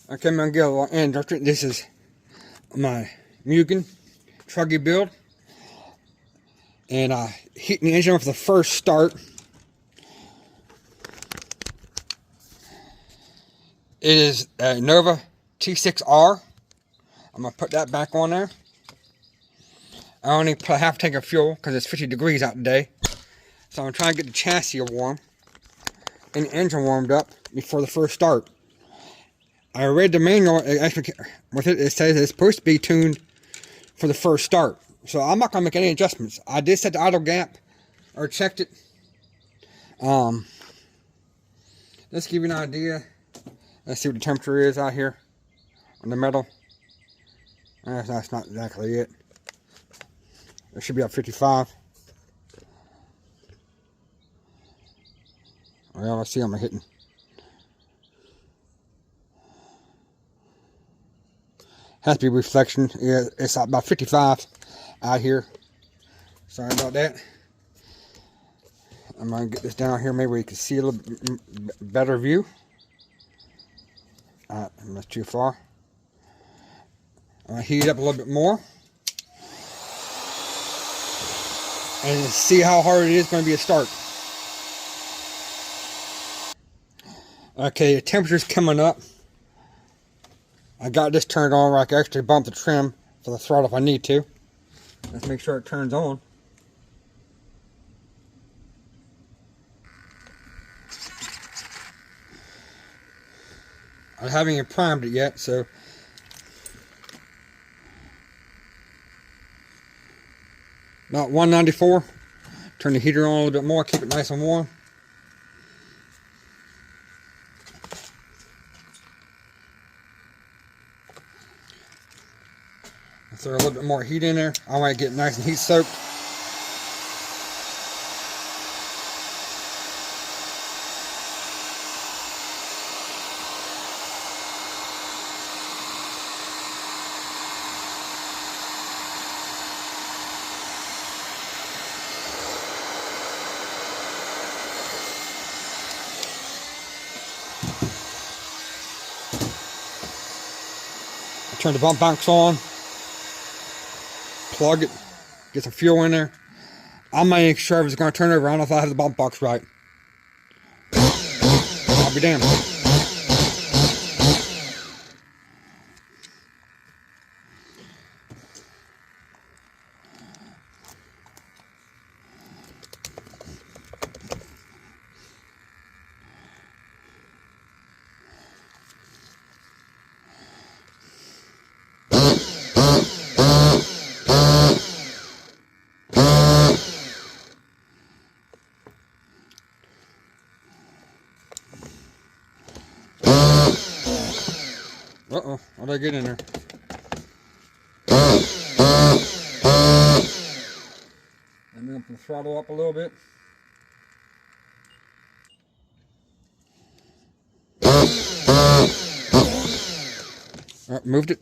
Okay, I'm gonna get a little introduction. This is my Mugen truggy build, and heating the engine up for the first start. It is a Nova T6R. I'm gonna put that back on there. I only put a half tank of fuel because it's 50 degrees out today, so I'm trying to get the chassis warm and the engine warmed up before the first start. I read the manual. Actually, with it, it says it's supposed to be tuned for the first start. So I'm not going to make any adjustments. I did set the idle gap, or checked it. Let's give you an idea. Let's see what the temperature is out here on the metal. That's not exactly it. It should be up 55. Well, let's see how I'm hitting. Has to be reflection. Yeah, it's about 55 out here. Sorry about that. I'm gonna get this down here. Maybe we can see a little better view. That's too far. I'm gonna heat it up a little bit more and see how hard it is going to be to start. Okay, the temperature's coming up. I got this turned on where I can actually bump the trim for the throttle if I need to. Let's make sure it turns on. I haven't even primed it yet, so about 194. Turn the heater on a little bit more, keep it nice and warm. Throw a little bit more heat in there. I want to get it nice and heat soaked. I turn the bump box on. Plug it, get some fuel in there. I'm not even sure if it's going to turn over. I don't know if I have the bump box right. I'll be damned. Uh-oh, what did I get in there? And then put the throttle up a little bit. Alright, moved it.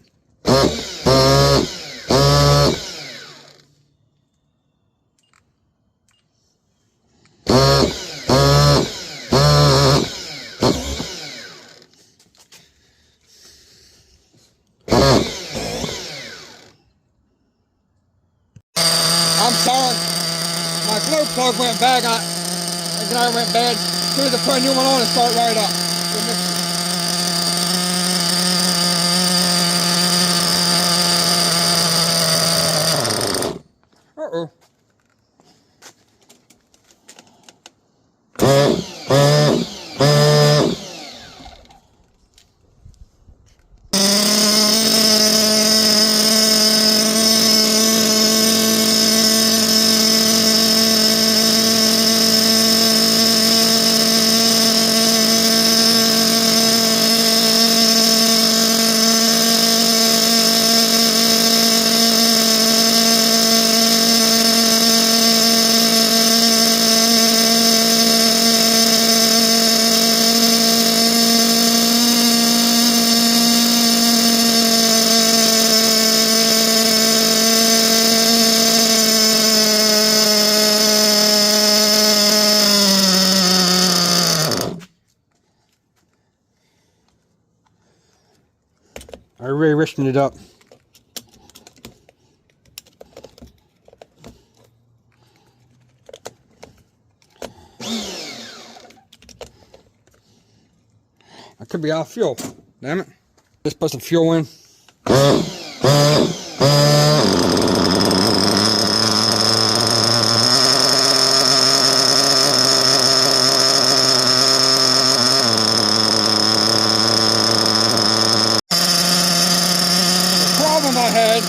I'm sorry, my glow plug went bad, and then I went bad. As soon as I put a new one on, it started right up. Uh-oh. I really risking it up. I could be out of fuel. Damn it. Just put some fuel in. The problem I had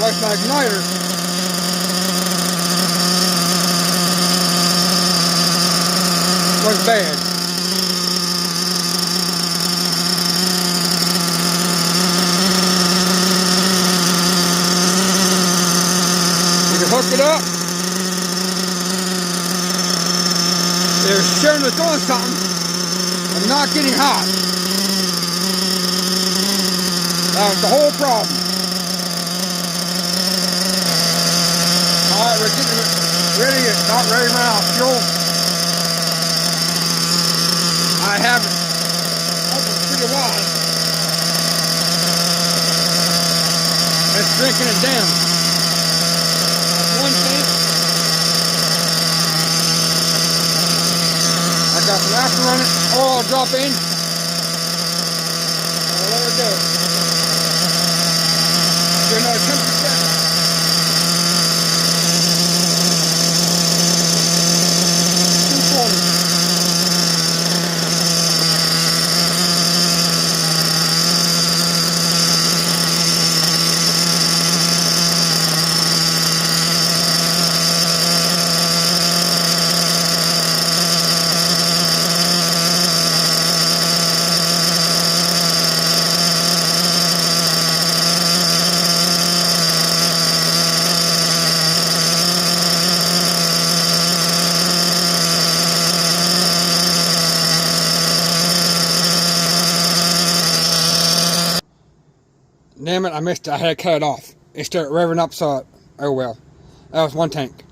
was my igniter. Was bad. Hook it up. They're showing us doing something, but not getting hot. That was the whole problem. Alright, we're getting ready. It's not ready now. Fuel. I have it open pretty wide. It's drinking it down. One tank. I got some aftermarket oil drop in. I'll let it go. Do another 10%. Damn it, I missed it. I had to cut it off. It started revving up, so oh well. That was one tank.